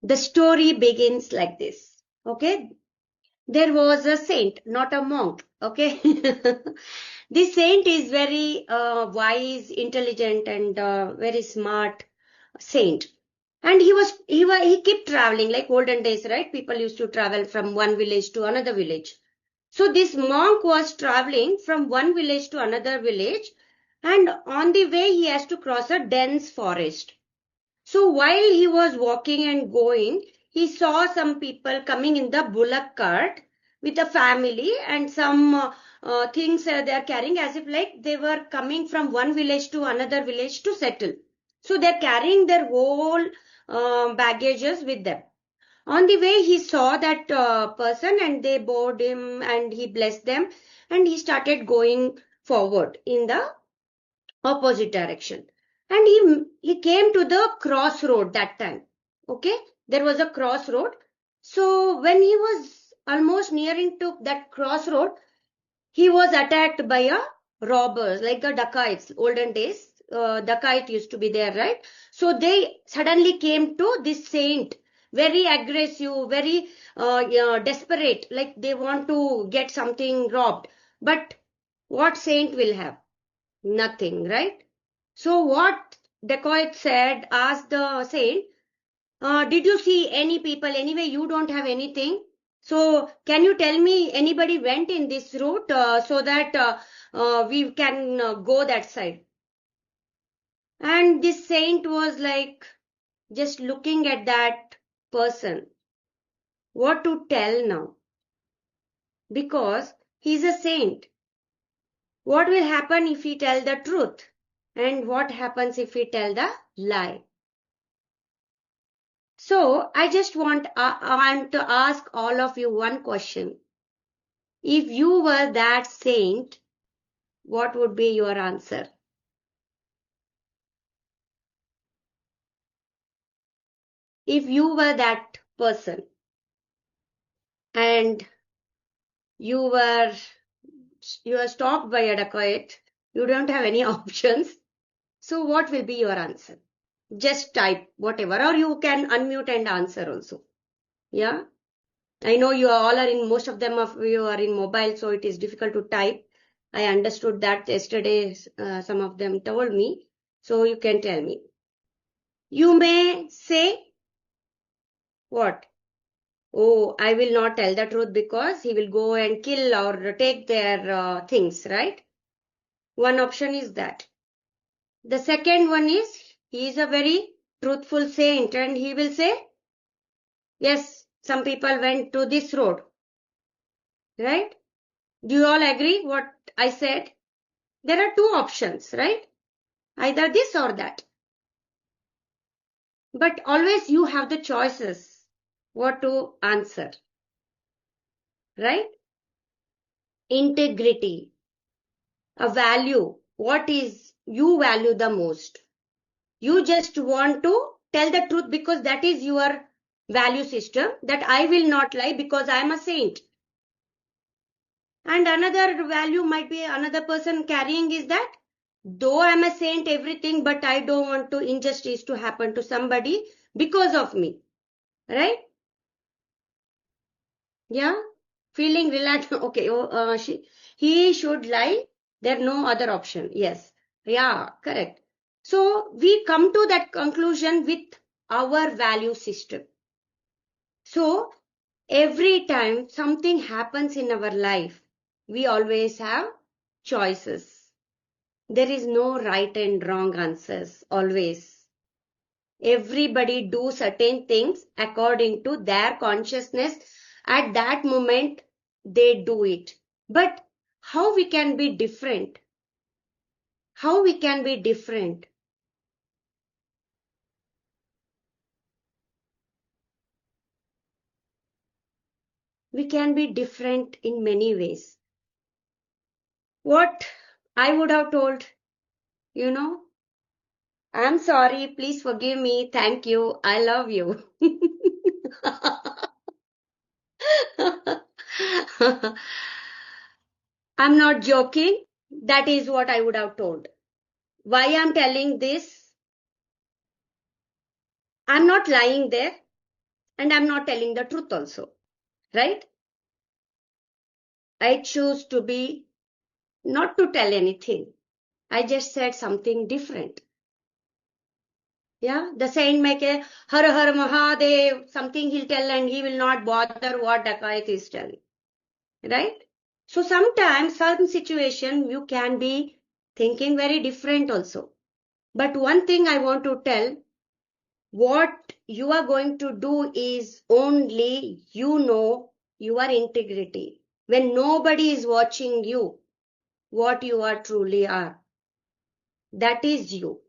The story begins like this. Okay. There was a saint, not a monk. Okay. This saint is very wise, intelligent, and very smart saint. And he kept traveling like olden days, right? People used to travel from one village to another village. So this monk was traveling from one village to another village, and on the way he has to cross a dense forest. So while he was walking and going, he saw some people coming in the bullock cart with a family and some things they are carrying, as if like they were coming from one village to another village to settle. So they're carrying their whole baggages with them. On the way, he saw that person and they bowed him and he blessed them and he started going forward in the opposite direction. And he came to the crossroad that time. Okay, there was a crossroad. So when he was almost nearing to that crossroad, he was attacked by a robbers, like the dacoits. Olden days, dacoit used to be there, right? So they suddenly came to this saint, very aggressive, very yeah, desperate, like they want to get something robbed. But what saint will have? Nothing, right? So what dacoit said, asked the saint, did you see any people? Anyway, you don't have anything. So can you tell me anybody went in this route so that we can go that side? And this saint was like just looking at that person. What to tell now? Because he's a saint. What will happen if he tell the truth? And what happens if he tell the lie? So I just want to ask all of you one question. If you were that saint, what would be your answer? If you were that person and you were stopped by a dacoit, you don't have any options. So what will be your answer? Just type whatever, or you can unmute and answer also. Yeah. I know you all are in, most of them of you are in mobile, so it is difficult to type. I understood that yesterday, some of them told me. So you can tell me. You may say what? Oh, I will not tell the truth because he will go and kill or take their things, right? One option is that. The second one is he is a very truthful saint and he will say, yes, some people went to this road, right? Do you all agree what I said? There are two options, right? Either this or that. But always you have the choices what to answer, right? Integrity, a value. What is you value the most? You just want to tell the truth because that is your value system, that I will not lie because I am a saint. And another value might be another person carrying is that though I am a saint, everything, but I don't want to injustice to happen to somebody because of me, right? Yeah, feeling relaxed. Okay, he should lie. There no other option. Yes, yeah, correct. So we come to that conclusion with our value system. So every time something happens in our life, we always have choices. There is no right and wrong answers, always. Everybody do certain things according to their consciousness. At that moment, they do it. But how we can be different? How we can be different? We can be different in many ways. What I would have told, you know, I'm sorry, please forgive me, thank you, I love you. I'm not joking. That is what I would have told. Why I'm telling this? I'm not lying there. and I'm not telling the truth also, right? I choose to be not to tell anything. I just said something different. Yeah, the saint make a Har Har Mahadev, something he'll tell and he will not bother what Dakat is telling. Right? So sometimes, certain situation, you can be thinking very different also. But one thing I want to tell, what you are going to do is only you know your integrity. When nobody is watching you, what you are truly are. That is you.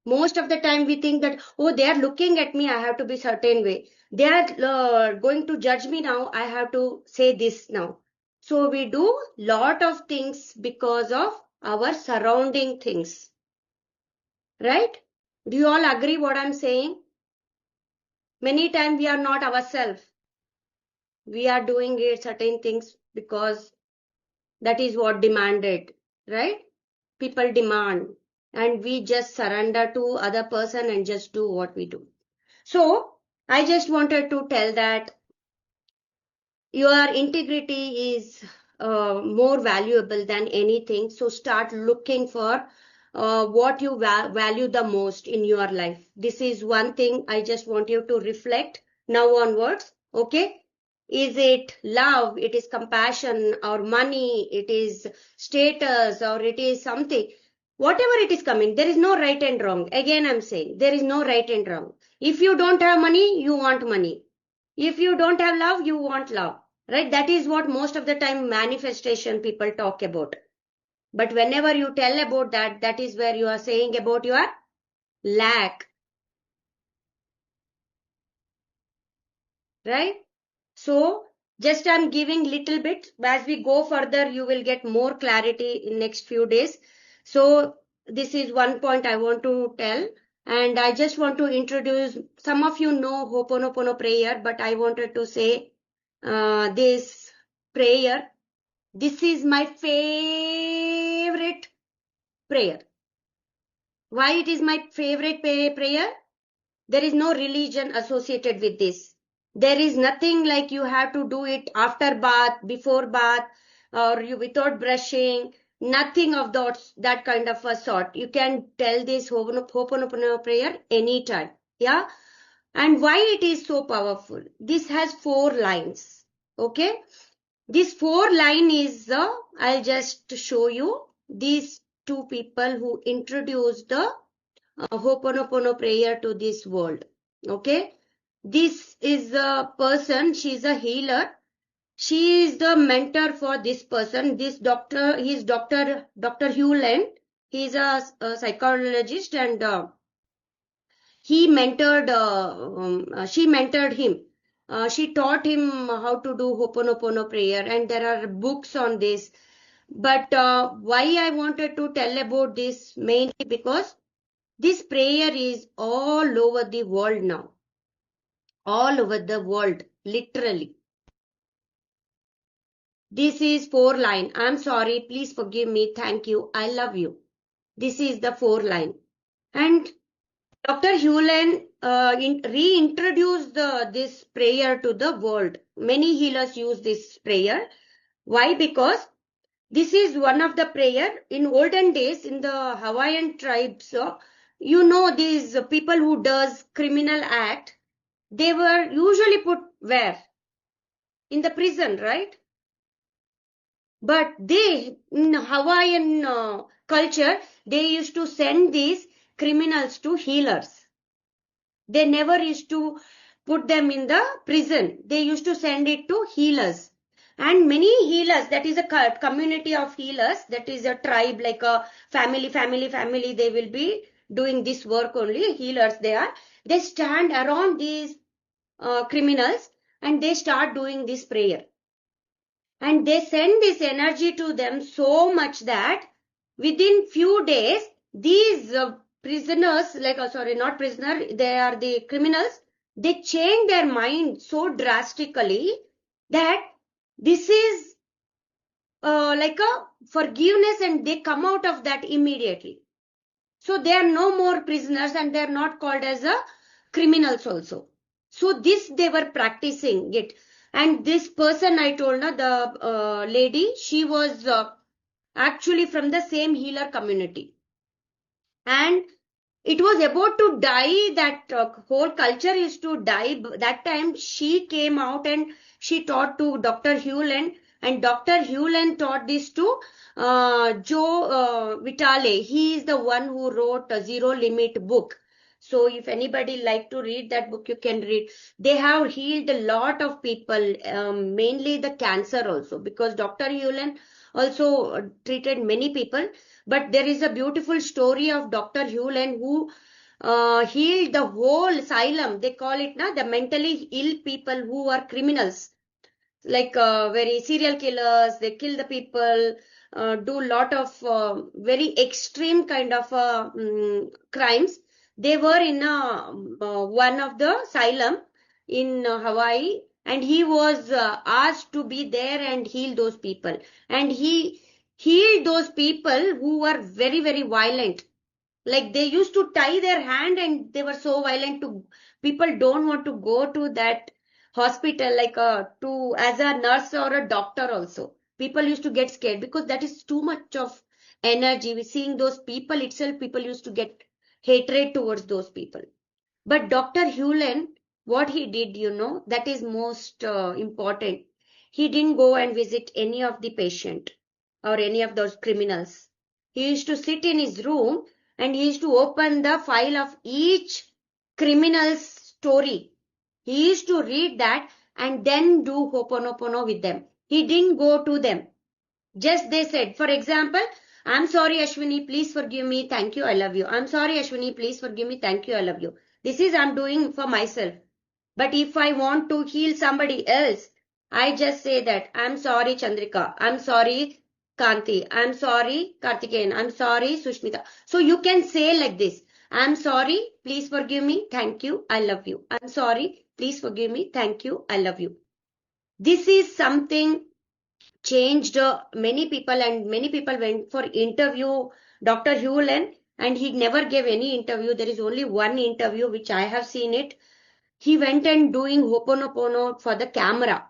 Most of the time we think that, oh, they are looking at me, I have to be certain way. They are going to judge me now, I have to say this now. So we do lot of things because of our surrounding things. Right? Do you all agree what I'm saying? Many times we are not ourselves. We are doing it certain things because that is what demanded. Right? People demand. And we just surrender to other person and just do what we do. So, I just wanted to tell that your integrity is more valuable than anything. So, start looking for what you value the most in your life. This is one thing I just want you to reflect now onwards. Okay? Is it love? It is compassion or money? It is status or it is something? Whatever it is coming, there is no right and wrong. Again, I'm saying there is no right and wrong. If you don't have money, you want money. If you don't have love, you want love. Right? That is what most of the time manifestation people talk about. But whenever you tell about that, that is where you are saying about your lack. Right? So, just I'm giving little bit. As we go further, you will get more clarity in next few days. So, this is one point I want to tell. And I just want to introduce, some of you know Ho'oponopono prayer, but I wanted to say this prayer. This is my favorite prayer. Why it is my favorite prayer? There is no religion associated with this. There is nothing like you have to do it after bath, before bath, or you without brushing. Nothing of that kind of a sort. You can tell this Ho'oponopono prayer anytime. Yeah. And why it is so powerful? This has 4 lines. Okay. This 4 line is I'll just show you these 2 people who introduced the Ho'oponopono prayer to this world. Okay. This is a person, she's a healer. She is the mentor for this person. This doctor, he's Dr. Hewland. He's a psychologist and she mentored him. She taught him how to do Ho'oponopono prayer, and there are books on this. But why I wanted to tell about this mainly because this prayer is all over the world now. All over the world, literally. This is 4 line. I'm sorry, please forgive me. Thank you. I love you. This is the 4 line. And Dr. Hewlett reintroduced this prayer to the world. Many healers use this prayer. Why? Because this is one of the prayer in olden days in the Hawaiian tribes. You know, these people who does criminal act, they were usually put where? In the prison, right? But they, in Hawaiian culture, they used to send these criminals to healers. They never used to put them in the prison. They used to send it to healers. And many healers, that is a community of healers, that is a tribe, like a family, they will be doing this work only, healers they are. They stand around these criminals and they start doing this prayer. And they send this energy to them so much that within few days, these prisoners, not prisoner, they are the criminals, they change their mind so drastically that this is like a forgiveness and they come out of that immediately. So they are no more prisoners and they are not called as a criminals also. So this they were practicing it. And this person I told, na, the lady, she was actually from the same healer community. And it was about to die, that whole culture is to die. That time she came out and she taught to Dr. Hewlett, and Dr. Hewlett taught this to Joe Vitale. He is the one who wrote a Zero Limit book. So if anybody like to read that book, you can read. They have healed a lot of people, mainly the cancer also, because Dr. Hewlett also treated many people. But there is a beautiful story of Dr. Hewlett who healed the whole asylum. They call it na, the mentally ill people who are criminals, like very serial killers. They kill the people, do lot of very extreme kind of crimes. They were in one of the asylum in Hawaii, and he was asked to be there and heal those people. And he healed those people who were very, very violent. Like they used to tie their hand and they were so violent to people don't want to go to that hospital, like to as a nurse or a doctor also. People used to get scared because that is too much of energy. We seeing those people itself, people used to get hatred towards those people. But Dr. Hewlett, what he did, that is most important. He didn't go and visit any of the patient or any of those criminals. He used to sit in his room and he used to open the file of each criminal's story. He used to read that and then do Ho'oponopono with them. He didn't go to them. Just they said, for example, I'm sorry, Ashwini, please forgive me. Thank you, I love you. I'm sorry, Ashwini, please forgive me. Thank you, I love you. This is I'm doing for myself. But if I want to heal somebody else, I just say that I'm sorry, Chandrika. I'm sorry, Kanti. I'm sorry, Kartikeyan. I'm sorry, Sushmita. So you can say like this. I'm sorry, please forgive me. Thank you, I love you. I'm sorry, please forgive me. Thank you, I love you. This is something changed many people, and many people went for interview Dr. Hewlett, and he never gave any interview. There is only one interview which I have seen it. He went and doing Ho'oponopono for the camera.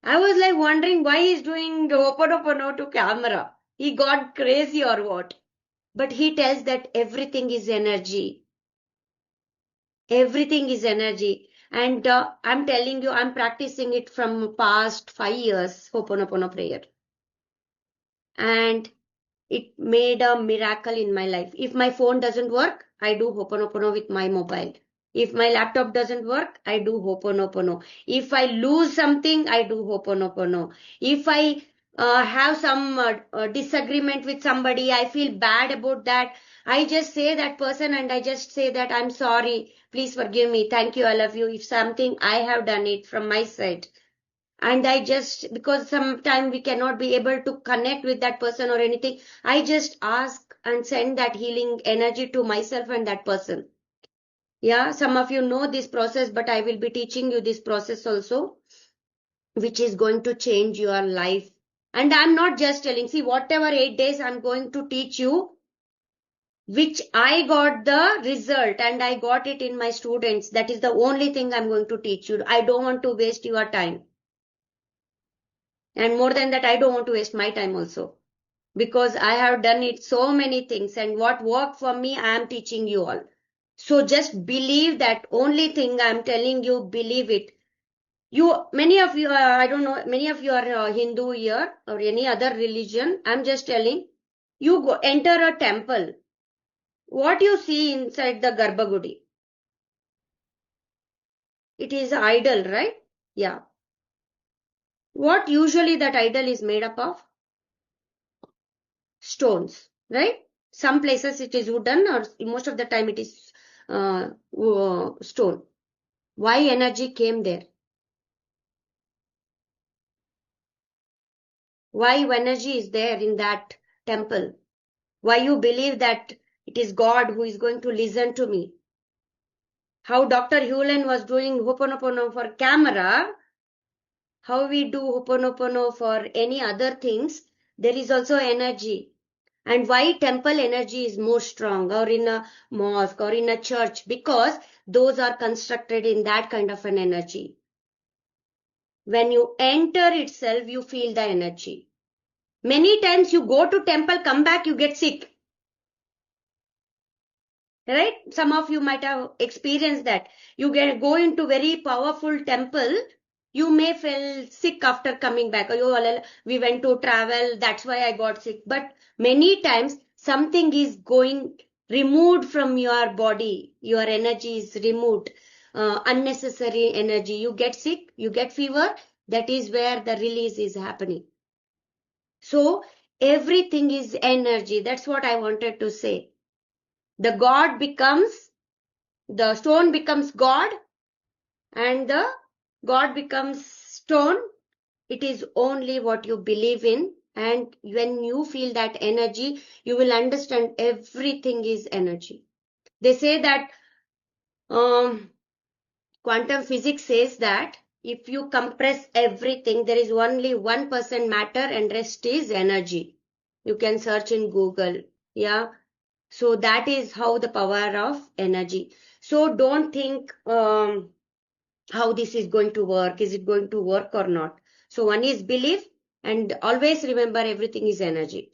I was like wondering why he's doing Ho'oponopono to camera. He got crazy or what? But he tells that everything is energy. Everything is energy. And I'm telling you, I'm practicing it from past 5 years, Ho'oponopono prayer. And it made a miracle in my life. If my phone doesn't work, I do Ho'oponopono with my mobile. If my laptop doesn't work, I do Ho'oponopono. If I lose something, I do Ho'oponopono. If I have some disagreement with somebody, I feel bad about that, I just say that person and I just say that I'm sorry, please forgive me, thank you, I love you. If something I have done it from my side, and I just, because sometimes we cannot be able to connect with that person or anything, I just ask and send that healing energy to myself and that person. Yeah, some of you know this process, but I will be teaching you this process also, which is going to change your life. And I'm not just telling, see, whatever 8 days I'm going to teach you, which I got the result and I got it in my students. That is the only thing I'm going to teach you. I don't want to waste your time. And more than that, I don't want to waste my time also, because I have done it so many things, and what worked for me, I am teaching you all. So just believe that only thing I'm telling you, believe it. Many of you, I don't know, many of you are Hindu here or any other religion. I'm just telling you, go enter a temple. What you see inside the Garbhagudi? It is an idol, right? Yeah. What usually that idol is made up of? Stones, right? Some places it is wooden, or most of the time it is stone. Why energy came there? Why energy is there in that temple? Why you believe that it is God who is going to listen to me? How Dr. Hewlett was doing Ho'oponopono for camera, how we do Ho'oponopono for any other things, there is also energy. And why temple energy is more strong, or in a mosque or in a church? Because those are constructed in that kind of an energy. When you enter itself, you feel the energy. Many times you go to temple, come back, you get sick. Right? Some of you might have experienced that. You go into very powerful temple, you may feel sick after coming back. Oh, well, we went to travel, that's why I got sick. But many times something is going removed from your body. Your energy is removed. Unnecessary energy. You get sick, you get fever. That is where the release is happening. So everything is energy. That's what I wanted to say. The stone becomes God, and the God becomes stone. It is only what you believe in. And when you feel that energy, you will understand everything is energy. They say that quantum physics says that if you compress everything, there is only 1% matter and rest is energy. You can search in Google. Yeah. So that is how the power of energy. So don't think how this is going to work. Is it going to work or not? So one is belief, and always remember everything is energy.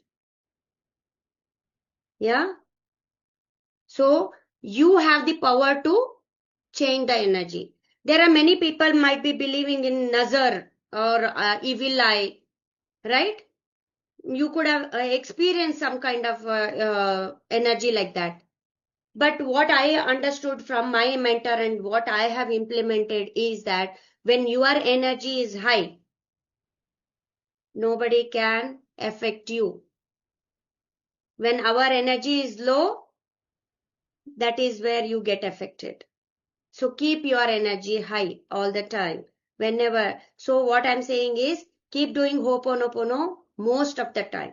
Yeah. So you have the power to change the energy. There are many people might be believing in nazar or evil eye, right? You could have experienced some kind of energy like that. But what I understood from my mentor and what I have implemented is that when your energy is high, nobody can affect you. When our energy is low, that is where you get affected. So keep your energy high all the time. Whenever. So what I'm saying is keep doing Ho'oponopono most of the time.